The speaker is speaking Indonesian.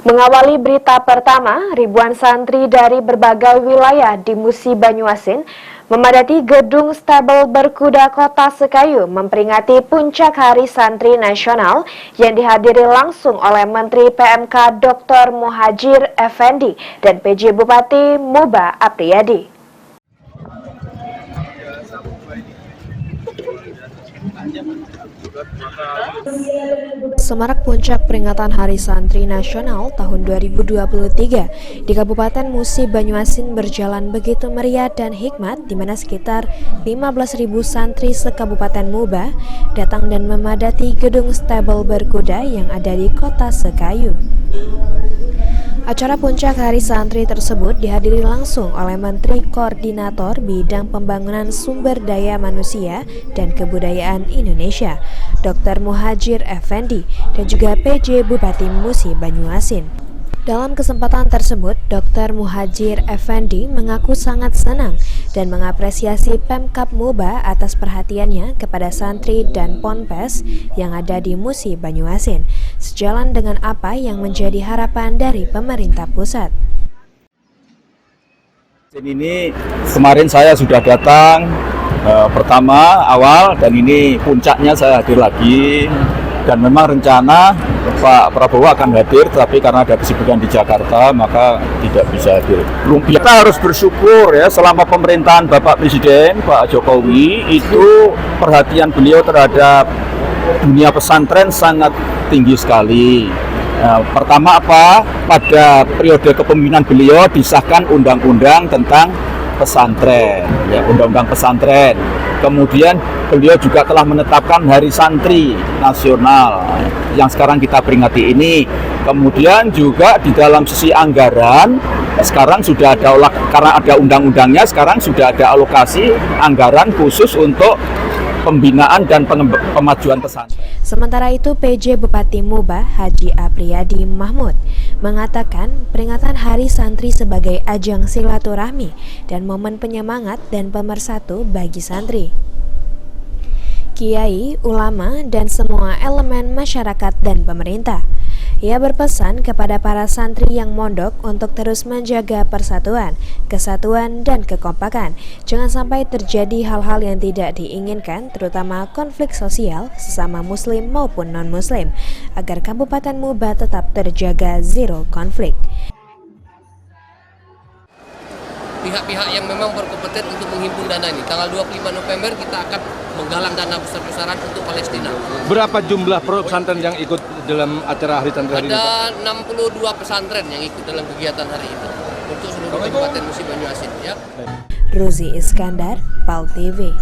Mengawali berita pertama, ribuan santri dari berbagai wilayah di Musi Banyuasin memadati gedung Stabel Berkuda Kota Sekayu memperingati puncak Hari Santri Nasional yang dihadiri langsung oleh Menteri PMK Dr. Muhadjir Effendi dan PJ Bupati Muba Apriyadi. Semarak puncak peringatan Hari Santri Nasional tahun 2023 di Kabupaten Musi Banyuasin berjalan begitu meriah dan hikmat, di mana sekitar 15.000 santri se-Kabupaten Muba datang dan memadati gedung Stabel Berkuda yang ada di Kota Sekayu. Acara puncak Hari Santri tersebut dihadiri langsung oleh Menteri Koordinator Bidang Pembangunan Sumber Daya Manusia dan Kebudayaan Indonesia, Dr. Muhadjir Effendi, dan juga PJ Bupati Musi Banyuasin. Dalam kesempatan tersebut, Dr. Muhadjir Effendi mengaku sangat senang dan mengapresiasi Pemkab Muba atas perhatiannya kepada santri dan ponpes yang ada di Musi Banyuasin, sejalan dengan apa yang menjadi harapan dari pemerintah pusat. Ini kemarin saya sudah datang pertama awal, dan ini puncaknya saya hadir lagi, dan memang rencana Pak Prabowo akan hadir, tapi karena ada kesibukan di Jakarta maka tidak bisa hadir. Kita harus bersyukur ya, selama pemerintahan Bapak Presiden Pak Jokowi itu perhatian beliau terhadap dunia pesantren sangat tinggi sekali. Pertama pada periode kepemimpinan beliau disahkan undang-undang tentang pesantren, ya, undang-undang pesantren. Kemudian beliau juga telah menetapkan Hari Santri Nasional yang sekarang kita peringati ini. Kemudian juga di dalam sisi anggaran sekarang sudah ada, karena ada undang-undangnya, sekarang sudah ada alokasi anggaran khusus untuk pembinaan dan pemajuan pesantren. Sementara itu, PJ Bupati Muba Haji Apriyadi Mahmud mengatakan peringatan Hari Santri sebagai ajang silaturahmi dan momen penyemangat dan pemersatu bagi santri, kiai, ulama, dan semua elemen masyarakat dan pemerintah. Ia berpesan kepada para santri yang mondok untuk terus menjaga persatuan, kesatuan, dan kekompakan. Jangan sampai terjadi hal-hal yang tidak diinginkan, terutama konflik sosial sesama muslim maupun non-muslim, agar Kabupaten Muba tetap terjaga zero konflik. Pihak-pihak yang memang berkompeten untuk menghimpun dana ini. Tanggal 25 November kita akan menggalang dana besar-besaran untuk Palestina. Berapa jumlah pesantren yang ikut dalam acara Hari Santri hari ini? Ada 62 pesantren yang ikut dalam kegiatan hari itu untuk seluruh Kabupaten Musi Banyuasin. Ya. Ruzi Iskandar, PAL TV.